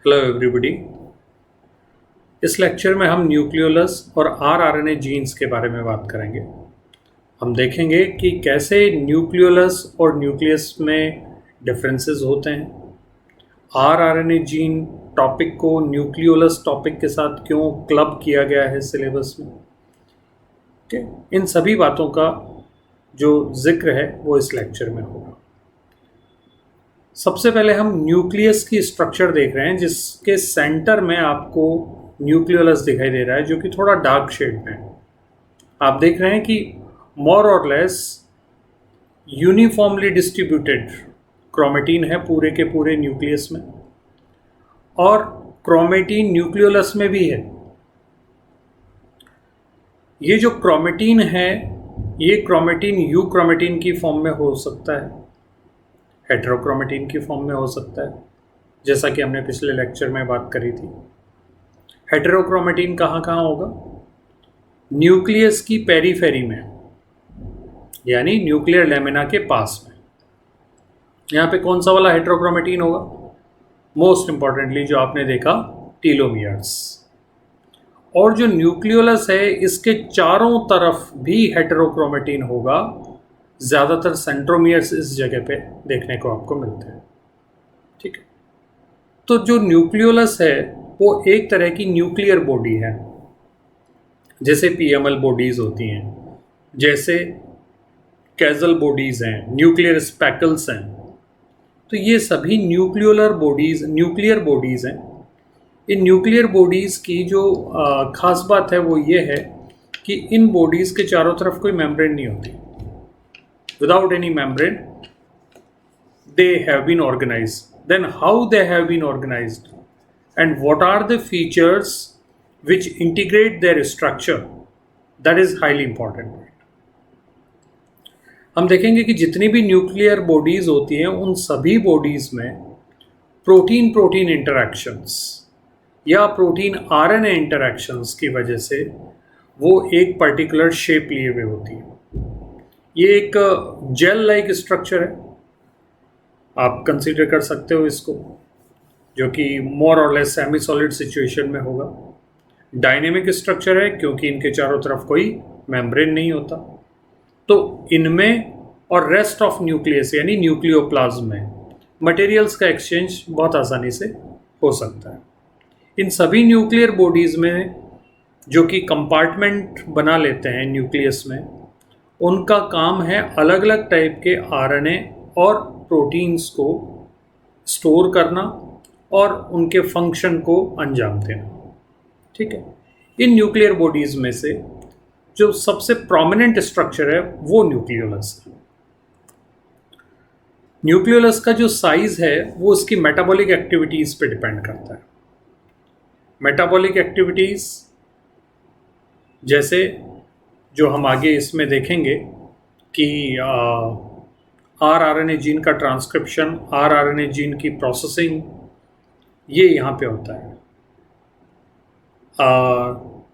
Hello everybody. इस lecture में हम न्यूक्लियोलस और आरआरएनए जीन्स के बारे में बात करेंगे। हम देखेंगे कि कैसे न्यूक्लियोलस और न्यूक्लियस में डिफरेंसेस होते हैं, आरआरएनए जीन टॉपिक को न्यूक्लियोलस टॉपिक के साथ क्यों क्लब किया गया है सिलेबस में। इन सभी बातों का जो जिक्र है वो इस लेक्चर में होगा। सबसे पहले हम न्यूक्लियस की स्ट्रक्चर देख रहे हैं, जिसके सेंटर में आपको न्यूक्लियोलस दिखाई दे रहा है, जो कि थोड़ा डार्क शेड में है। आप देख रहे हैं कि मोर और लेस यूनिफॉर्मली डिस्ट्रीब्यूटेड क्रोमेटिन है पूरे के पूरे न्यूक्लियस में, और क्रोमेटिन न्यूक्लियोलस में भी है। ये जो क्रोमेटिन है, ये क्रोमेटिन यू क्रोमेटिन की फॉर्म में हो सकता है, हेटेरोक्रोमेटिन की फॉर्म में हो सकता है, जैसा कि हमने पिछले लेक्चर में बात करी थी। हेटेरोक्रोमेटिन कहाँ कहाँ होगा? न्यूक्लियस की पेरीफेरी में, यानी न्यूक्लियर लेमिना के पास में। यहाँ पे कौन सा वाला हेटेरोक्रोमेटिन होगा? मोस्ट इंपॉर्टेंटली जो आपने देखा, टीलोमियर्स। और जो न्यूक्लियोलस है, इसके चारों तरफ भी हेटेरोक्रोमेटिन होगा। ज़्यादातर सेंट्रोमियर्स इस जगह पे देखने को आपको मिलते हैं। ठीक है, तो जो न्यूक्लियोलस है वो एक तरह की न्यूक्लियर बॉडी है, जैसे पीएमएल बॉडीज़ होती हैं, जैसे कैजल बॉडीज़ हैं, न्यूक्लियर स्पेकल्स हैं। तो ये सभी न्यूक्लियर बॉडीज़ हैं। इन न्यूक्लियर बॉडीज़ की जो ख़ास बात है वो ये है कि इन बॉडीज़ के चारों तरफ कोई मेम्ब्रेन नहीं होती। Without any membrane, they have been organized. Then how they have been organized and what are the features which integrate their structure, that is highly important. हम देखेंगे कि जितनी भी न्यूक्लियर बॉडीज़ होती हैं, उन सभी बॉडीज़ में प्रोटीन इंटरैक्शंस या प्रोटीन आरएनए इंटरैक्शंस की वजह से वो एक पर्टिकुलर शेप लिए हुए होती है। ये एक जेल लाइक स्ट्रक्चर है, आप कंसीडर कर सकते हो इसको, जो कि मोर और लेस सेमी सॉलिड सिचुएशन में होगा। डायनेमिक स्ट्रक्चर है क्योंकि इनके चारों तरफ कोई मेम्ब्रेन नहीं होता। तो इनमें और रेस्ट ऑफ न्यूक्लियस यानी न्यूक्लियोप्लाज्म में मटेरियल्स का एक्सचेंज बहुत आसानी से हो सकता है। इन सभी न्यूक्लियर बॉडीज़ में जो कि कंपार्टमेंट बना लेते हैं न्यूक्लियस में, उनका काम है अलग अलग टाइप के आरएनए और प्रोटीन्स को स्टोर करना और उनके फंक्शन को अंजाम देना। ठीक है, इन न्यूक्लियर बॉडीज़ में से जो सबसे प्रोमिनेंट स्ट्रक्चर है वो न्यूक्लियोलस है। न्यूक्लियोलस का जो साइज़ है वो उसकी मेटाबॉलिक एक्टिविटीज़ पे डिपेंड करता है। मेटाबॉलिक एक्टिविटीज़ जैसे जो हम आगे इसमें देखेंगे कि आरआरएनए जीन का ट्रांसक्रिप्शन, आरआरएनए जीन की प्रोसेसिंग, ये यहाँ पे होता है।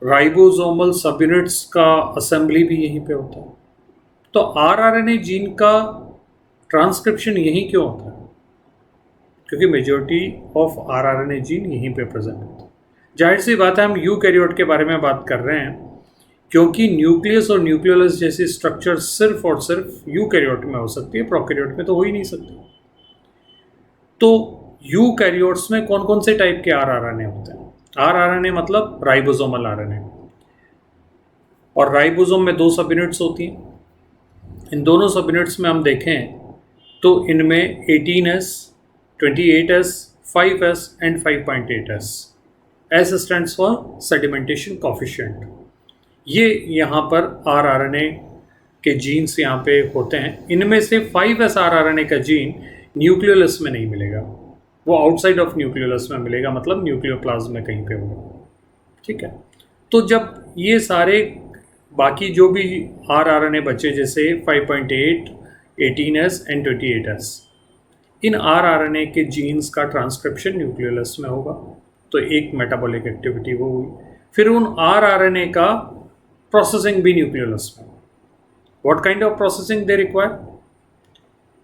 राइबोसोमल सब यूनिट्स का असेंबली भी यहीं पे होता है। तो आरआरएनए जीन का ट्रांसक्रिप्शन यहीं क्यों होता है? क्योंकि मेजॉरिटी ऑफ आरआरएनए जीन यहीं पे प्रेजेंट होता है। जाहिर सी बात है, हम यूकैरियोट के बारे में बात कर रहे हैं, क्योंकि न्यूक्लियस और न्यूक्लियोलस जैसी स्ट्रक्चर सिर्फ और सिर्फ यूकैरियोट में हो सकती है, प्रोकैरियोट में तो हो ही नहीं सकती। तो यूकैरियोट्स में कौन कौन से टाइप के आरआरएनए होते हैं? आरआरएनए मतलब राइबोसोमल आरएनए, और राइबोसोम में 2 सब यूनिट्स होती हैं। इन दोनों सब यूनिट्स में हम देखें तो इनमें 18S, 28S, 5S and 5.8S। S stands for sedimentation coefficient. ये यहाँ पर आरआरएनए के जीन्स यहाँ पे होते हैं। इनमें से 5S आरआरएनए का जीन न्यूक्लियोलस में नहीं मिलेगा, वो आउटसाइड ऑफ न्यूक्लियोलस में मिलेगा, मतलब न्यूक्लियोप्लाज्म में कहीं पे होगा। ठीक है, तो जब ये सारे बाकी जो भी आरआरएनए बचे, जैसे 5.8, 18S and 28S, in rRNA के जीन्स का ट्रांसक्रिप्शन न्यूक्लियोलस में होगा। तो एक मेटाबॉलिक एक्टिविटी वो हुई। फिर उन आरआरएनए का प्रोसेसिंग भी न्यूक्लियोलस में। What kind of processing they require?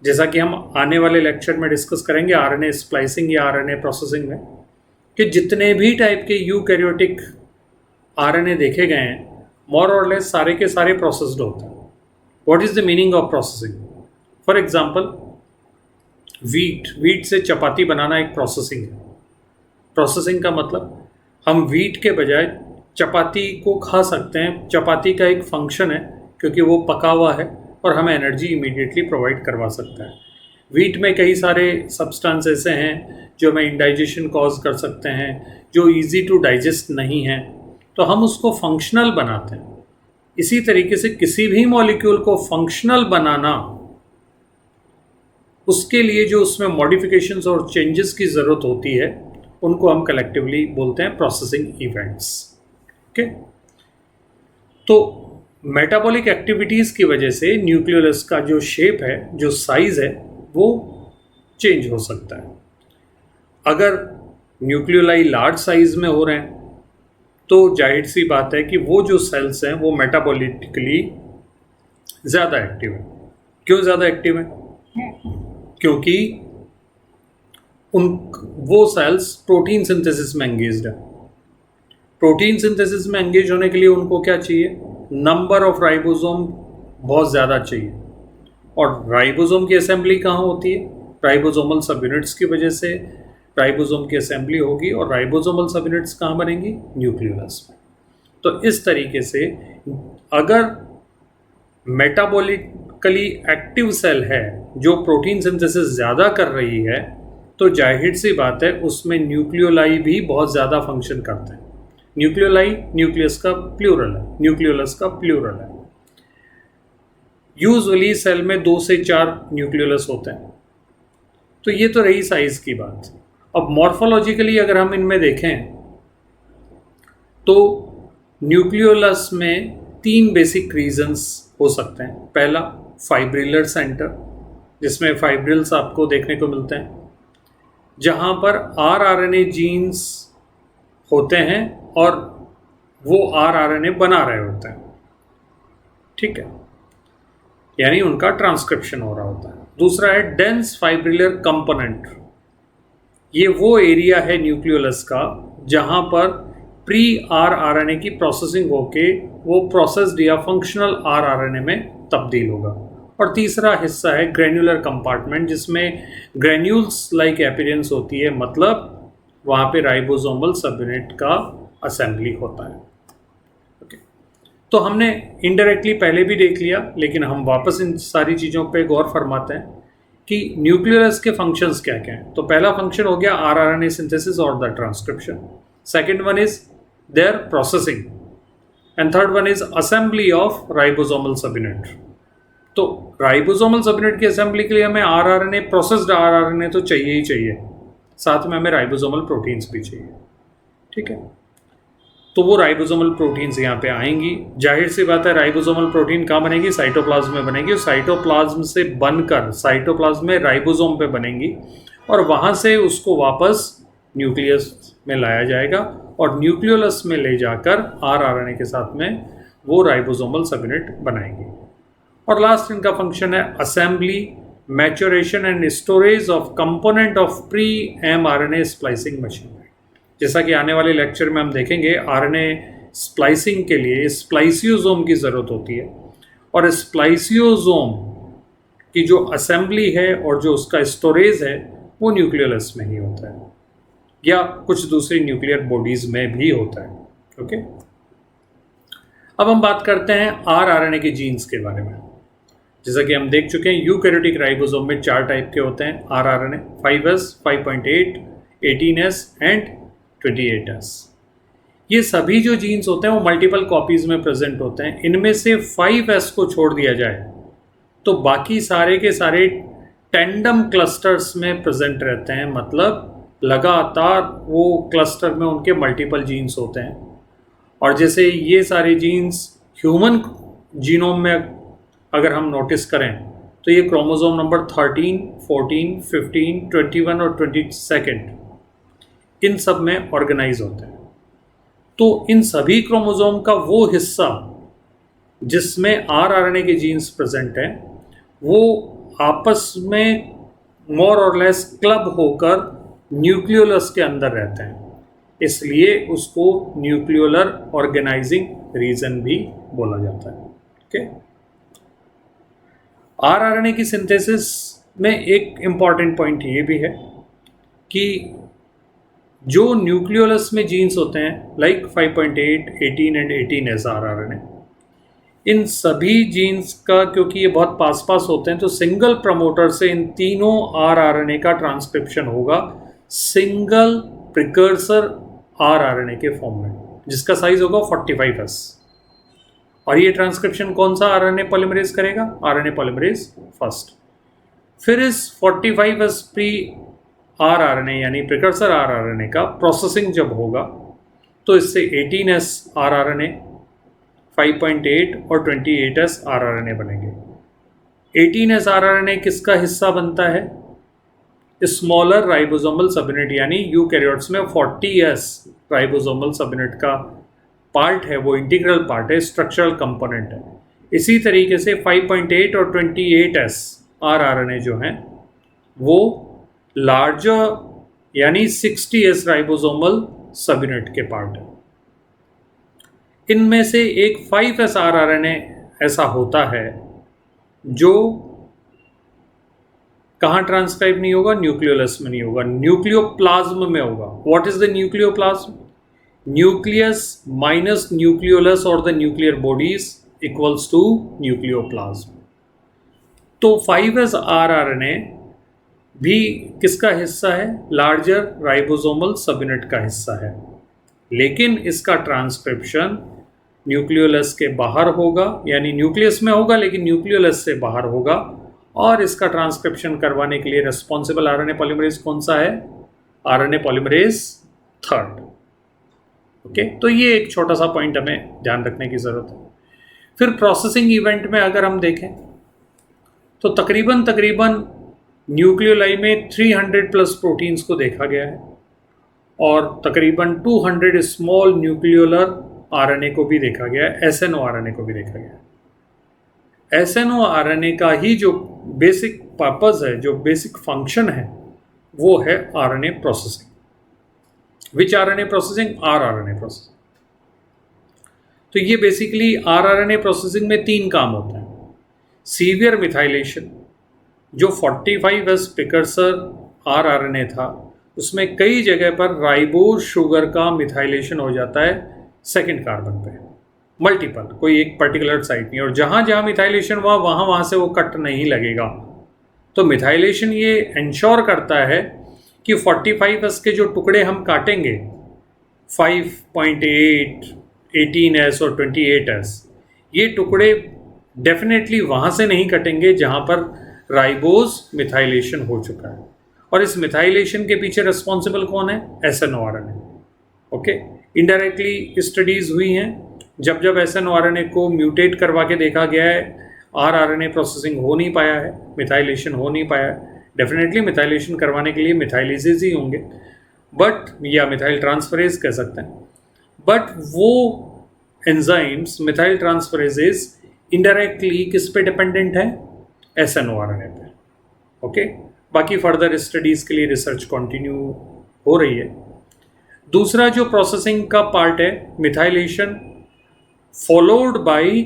जैसा कि हम आने वाले लेक्चर में डिस्कस करेंगे, आरएनए स्प्लाइसिंग या आरएनए प्रोसेसिंग में, कि जितने भी टाइप के यूकैरियोटिक आरएनए देखे गए हैं मोर और लेस सारे के सारे प्रोसेस्ड होते हैं। What is the meaning of processing? For example wheat से चपाती बनाना एक प्रोसेसिंग है। प्रोसेसिंग का मतलब हम वीट के बजाय चपाती को खा सकते हैं। चपाती का एक फंक्शन है क्योंकि वो पका हुआ है और हमें एनर्जी इमीडिएटली प्रोवाइड करवा सकता है। वीट में कई सारे सब्सटेंस ऐसे हैं जो हमें इंडाइजेशन कॉज कर सकते हैं, जो इजी टू डाइजेस्ट नहीं है, तो हम उसको फंक्शनल बनाते हैं। इसी तरीके से किसी भी मॉलिक्यूल को फंक्शनल बनाना, उसके लिए जो उसमें मॉडिफिकेशंस और चेंजेस की ज़रूरत होती है उनको हम कलेक्टिवली बोलते हैं प्रोसेसिंग इवेंट्स। ओके, तो मेटाबॉलिक एक्टिविटीज़ की वजह से न्यूक्लियोलस का जो शेप है, जो साइज़ है, वो चेंज हो सकता है। अगर न्यूक्लियोलाई लार्ज साइज में हो रहे हैं तो जाहिर सी बात है कि वो जो सेल्स हैं वो मेटाबॉलिकली ज़्यादा एक्टिव है। क्यों ज़्यादा एक्टिव है? क्योंकि वो सेल्स प्रोटीन सिंथेसिस में एंगेज्ड है। प्रोटीन सिंथेसिस में एंगेज होने के लिए उनको क्या चाहिए? नंबर ऑफ राइबोसोम बहुत ज़्यादा चाहिए। और राइबोसोम की असेंबली कहाँ होती है? राइबोसोमल सब यूनिट्स की वजह से राइबोसोम की असेंबली होगी। और राइबोसोमल सब यूनिट्स कहाँ बनेंगी? न्यूक्लियोलस में। तो इस तरीके से अगर मेटाबॉलिकली एक्टिव सेल है जो प्रोटीन सिंथेसिस ज़्यादा कर रही है, तो जाहिर सी बात है उसमें न्यूक्लियोलाई भी बहुत ज़्यादा फंक्शन करते हैं। न्यूक्लियोलाई न्यूक्लियस का प्लूरल है, न्यूक्लियोलस का प्लूरल है। यूजुअली सेल में 2 से 4 न्यूक्लियोलस होते हैं। तो ये तो रही साइज की बात। अब मॉर्फोलॉजिकली अगर हम इनमें देखें तो न्यूक्लियोलस में 3 बेसिक रीजन्स हो सकते हैं। पहला, फाइब्रिलर सेंटर, जिसमें फाइब्रिल्स आपको देखने को मिलते हैं, जहाँ पर आरआरएनए जीन्स होते हैं और वो आरआरएनए बना रहे होते हैं। ठीक है, यानी उनका ट्रांसक्रिप्शन हो रहा होता है। दूसरा है डेंस फाइब्रिलर कंपोनेंट। ये वो एरिया है न्यूक्लियोलस का जहाँ पर प्री आरआरएनए की प्रोसेसिंग होके वो प्रोसेस्ड या फंक्शनल आरआरएनए में तब्दील होगा। और तीसरा हिस्सा है ग्रेन्युलर कंपार्टमेंट, जिसमें ग्रेन्यूल्स लाइक अपीयरेंस होती है, मतलब वहाँ पे राइबोसोमल सब यूनिट का असेंबली होता है। ओके, तो हमने इनडायरेक्टली पहले भी देख लिया, लेकिन हम वापस इन सारी चीज़ों पे गौर फरमाते हैं कि न्यूक्लियोलस के फंक्शंस क्या क्या हैं। तो पहला फंक्शन हो गया आरआरएनए सिंथेसिस और the transcription. Second one is their processing and third one is assembly of ribosomal subunit. तो राइबोसोमल सब यूनिट की असेंबली के लिए हमें आरआरएनए, प्रोसेस्ड आरआरएनए तो चाहिए ही चाहिए, साथ में हमें राइबोसोमल प्रोटीन्स भी चाहिए। ठीक है, तो वो राइबोसोमल प्रोटीन्स यहाँ पे आएंगी। जाहिर सी बात है राइबोसोमल प्रोटीन कहाँ बनेगी? साइटोप्लाज्म में बनेगी। और साइटोप्लाज्म से बनकर साइटोप्लाज्म में राइबोसोम पे बनेंगी और वहाँ से उसको वापस न्यूक्लियस में लाया जाएगा और न्यूक्लियोलस में ले जाकर आरआरएनए के साथ में वो राइबोसोमल सब यूनिट बनाएंगी। और लास्ट इनका फंक्शन है assembly, maturation and storage of component of pre mRNA splicing machine. जैसा कि आने वाले लेक्चर में हम देखेंगे, आरएनए स्प्लाइसिंग के लिए स्प्लाइसियोसोम की ज़रूरत होती है और स्प्लाइसियोसोम की जो असेंबली है और जो उसका स्टोरेज है वो न्यूक्लियोलस में ही होता है या कुछ दूसरी न्यूक्लियर बॉडीज़ में भी होता है। ओके, अब हम बात करते हैं आरआरएनए के जीन्स के बारे में। जैसा कि हम देख चुके हैं, यूकैरियोटिक राइबोसोम में 4 टाइप के होते हैं rRNA, 5S, 5.8, 18S and 28S। ये सभी जो जीन्स होते हैं वो मल्टीपल कॉपीज़ में प्रेजेंट होते हैं। इनमें से 5S को छोड़ दिया जाए तो बाकी सारे के सारे टेंडम क्लस्टर्स में प्रेजेंट रहते हैं, मतलब लगातार वो क्लस्टर में उनके मल्टीपल जीन्स होते हैं। और जैसे ये सारे जीन्स ह्यूमन जीनोम में अगर हम नोटिस करें तो ये क्रोमोसोम नंबर 13, 14, 15, 21 और 22 इन सब में ऑर्गेनाइज होते हैं। तो इन सभी क्रोमोसोम का वो हिस्सा जिसमें आरआरएनए के जीन्स प्रेजेंट हैं वो आपस में मोर और लेस क्लब होकर न्यूक्लियोलस के अंदर रहते हैं। इसलिए उसको न्यूक्लियोलर ऑर्गेनाइजिंग रीजन भी बोला जाता है। ओके, आरआरएनए की सिंथेसिस में एक इम्पॉर्टेंट पॉइंट ये भी है कि जो न्यूक्लियोलस में जीन्स होते हैं लाइक 5.8, 18 एंड 18S आरआरएनए, इन सभी जीन्स का क्योंकि ये बहुत पास पास होते हैं तो सिंगल प्रमोटर से इन तीनों आरआरएनए का ट्रांसक्रिप्शन होगा सिंगल प्रिकर्सर आरआरएनए के फॉर्म में, जिसका साइज होगा 45S। और ये ट्रांसक्रिप्शन कौन सा आरएनए पॉलीमरेज करेगा? RNA polymerase first. फिर इस 45S प्री आरआरएनए यानी प्रिकर्सर आरआरएनए का प्रोसेसिंग जब होगा तो इससे 18S आरआरएनए, 5.8 और 28S आरआरएनए बनेंगे। 18S आरआरएनए किसका हिस्सा बनता है? स्मॉलर राइबोसोमल सबयूनिट यानी यूकैरियोट्स में 40S राइबोसोमल सबयूनिट का पार्ट है, वो इंटीग्रल पार्ट है, स्ट्रक्चरल कंपोनेंट है। इसी तरीके से 5.8 और 28S आरआरएनए जो हैं वो लार्जर यानी 60S राइबोसोमल सबयूनिट के पार्ट है। इनमें से एक 5S आरआरएनए ऐसा होता है जो कहाँ ट्रांसक्राइब नहीं होगा? न्यूक्लियोलस में नहीं होगा, न्यूक्लियोप्लाज्म में होगा। What is the nucleoplasm? Nucleus minus nucleolus और the nuclear bodies equals to nucleoplasm. तो 5S आरआरएनए भी किसका हिस्सा है? लार्जर राइबोसोमल सबयूनिट का हिस्सा है, लेकिन इसका ट्रांसक्रिप्शन न्यूक्लियोलस के बाहर होगा, यानी न्यूक्लियस में होगा लेकिन न्यूक्लियोलस से बाहर होगा। और इसका ट्रांसक्रिप्शन करवाने के लिए रिस्पॉन्सिबल आरएनए पॉलीमरेज कौन सा है? RNA polymerase third. ओके, तो ये एक छोटा सा पॉइंट हमें ध्यान रखने की ज़रूरत है। फिर प्रोसेसिंग इवेंट में अगर हम देखें तो तकरीबन न्यूक्लियोलाई में 300 प्लस प्रोटीन्स को देखा गया है और तकरीबन 200 स्मॉल न्यूक्लियोलर आरएनए को भी देखा गया है, एसएनओ आरएनए को भी देखा गया है। एसएनओ आरएनए का ही जो बेसिक पर्पस है, जो बेसिक फंक्शन है, वो है आरएनए प्रोसेसिंग। विच आरएनए प्रोसेसिंग? RRNA processing. तो ये बेसिकली आरआरएनए प्रोसेसिंग में 3 काम होते हैं। सीवियर मिथाइलेशन, जो 45S प्रिकर्सर आरआरएनए था उसमें कई जगह पर राइबोज शुगर का मिथाइलेशन हो जाता है सेकेंड कार्बन पे, मल्टीपल, कोई एक पर्टिकुलर साइट नहीं, और जहाँ जहाँ मिथाइलेशन हुआ वहाँ से वो कट नहीं लगेगा। तो मिथाइलेशन ये इंश्योर करता है कि 45S के जो टुकड़े हम काटेंगे 5.8, 18S और 28S, ये टुकड़े डेफिनेटली वहाँ से नहीं कटेंगे जहाँ पर राइबोज मिथाइलेशन हो चुका है। और इस मिथाइलेशन के पीछे रिस्पॉन्सिबल कौन है? SNO RNA. Okay, indirectly studies हुई हैं, जब जब एसएनओ आरएनए को म्यूटेट करवा के देखा गया है, आरआरएनए प्रोसेसिंग हो नहीं पाया है, मिथाइलेशन हो नहीं पाया है। डेफिनेटली मिथाइलेशन करवाने के लिए मिथाइलेजेज ही होंगे, बट या मिथाइल ट्रांसफरेज कह सकते हैं, बट वो एंजाइम्स मिथाइल ट्रांसफरेजेज इनडायरेक्टली किस पे डिपेंडेंट है? एसएनओ आरएनए पे। ओके, बाकी फर्दर स्टडीज़ के लिए रिसर्च कंटिन्यू हो रही है। दूसरा जो प्रोसेसिंग का पार्ट है, methylation followed by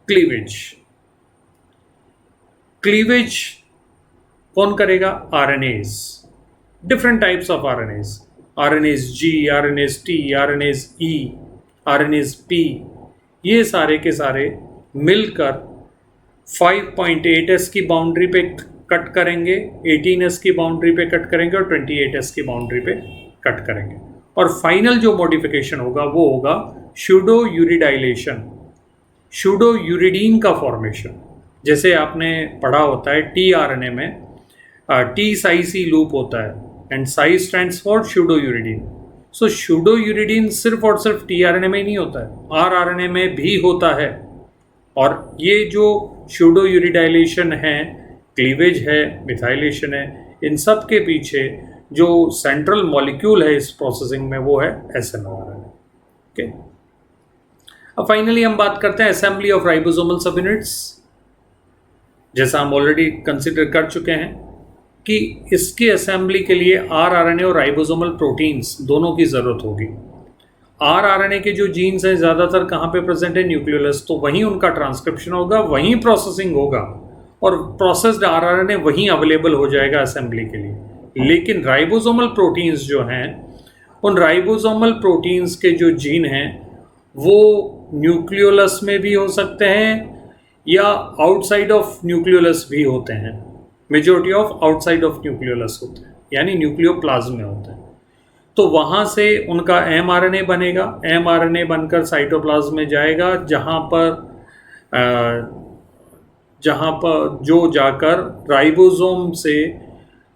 cleavage. Cleavage कौन करेगा? RNase, different types of RNase, RNase G, RNase T, RNase E, RNase P, ये सारे के सारे मिलकर 5.8S की बाउंड्री पे कट करेंगे, 18S की बाउंड्री पे कट करेंगे और 28S की बाउंड्री पे कट करेंगे। और फाइनल जो मॉडिफिकेशन होगा वो होगा सूडो यूरिडाइलेशन, सूडो यूरिडीन का फॉर्मेशन। जैसे आपने पढ़ा होता है टीआरएनए में टी साई सी लूप होता है and Sai stands for pseudo uridine. So pseudo uridine सिर्फ और सिर्फ टीआरएनए में ही नहीं होता है, आरआरएनए में भी होता है। और ये जो सूडो यूरिडाइलेशन है, क्लीवेज है, मिथाइलेशन है, इन सब के पीछे जो सेंट्रल मॉलिक्यूल है इस प्रोसेसिंग में वो है एसएनओ आरएनए। ओके, अब फाइनली हम बात करते हैं असेंबली ऑफ राइबोसोमल सब यूनिट्स। जैसा हम ऑलरेडी कंसिडर कर चुके हैं कि इसके असेंबली के लिए आरआरएनए और राइबोसोमल प्रोटीन्स दोनों की ज़रूरत होगी। आरआरएनए के जो जीन्स हैं ज़्यादातर कहाँ पे प्रेजेंट है? न्यूक्लियोलस, तो वहीं उनका ट्रांसक्रिप्शन होगा, वहीं प्रोसेसिंग होगा और प्रोसेस्ड आरआरएनए वहीं अवेलेबल हो जाएगा असेंबली के लिए। लेकिन राइबोसोमल प्रोटीन्स जो हैं, उन राइबोसोमल प्रोटीन्स के जो जीन हैं वो न्यूक्लियोलस में भी हो सकते हैं या आउटसाइड ऑफ न्यूक्लियोलस भी होते हैं। Majority of outside of nucleolus होते हैं, यानी न्यूक्लियोप्लाज्म में होते हैं। तो वहाँ से उनका एमआरएनए बनेगा, एमआरएनए बनकर साइटोप्लाज्म में जाएगा, जहाँ पर जो जाकर राइबोसोम से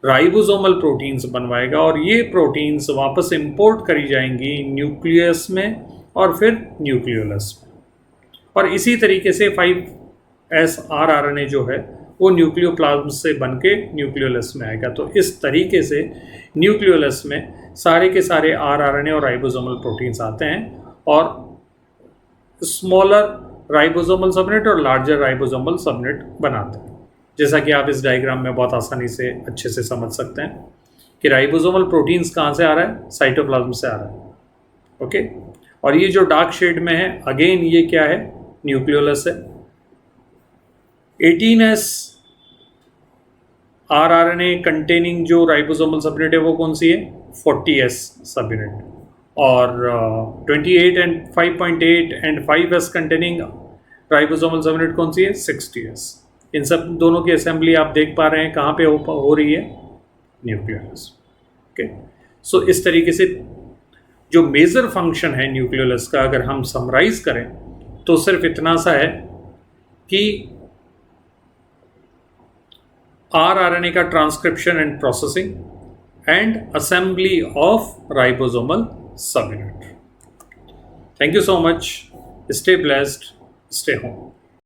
राइबोसोमल प्रोटीन्स बनवाएगा और ये प्रोटीन्स वापस इंपोर्ट करी जाएंगी न्यूक्लियस में और फिर न्यूक्लियोलस में। और इसी तरीके से 5S आरआरएनए जो है वो न्यूक्लियोप्लाज्म से बन के न्यूक्लियोलस में आएगा। तो इस तरीके से न्यूक्लियोलस में सारे के सारे आरआरएनए और राइबोसोमल प्रोटीन्स आते हैं और स्मॉलर राइबोसोमल सबनेट और लार्जर राइबोसोमल सबनेट बनाते हैं। जैसा कि आप इस डायग्राम में बहुत आसानी से अच्छे से समझ सकते हैं कि राइबोसोमल प्रोटीन्स कहाँ से आ रहा है? साइटोप्लाज्म से आ रहा है। ओके, और ये जो डार्क शेड में है, अगेन ये क्या है? न्यूक्लियोलस है। 18S आरआरएनए कंटेनिंग जो राइबोसोमल सबनेट है वो कौन सी है? 40S subnet. और 28 and 5.8 and 5S containing ribosomal subnet कौन सी है? 60S। इन सब दोनों की असेंबली आप देख पा रहे हैं कहाँ पे हो रही है? न्यूक्लियोलस। ओके, सो इस तरीके से जो मेजर फंक्शन है न्यूक्लियोलस का अगर हम समराइज करें तो सिर्फ इतना सा है कि आरआरएनए का transcription and processing and assembly of ribosomal subunit. Thank you so much, stay blessed, stay home.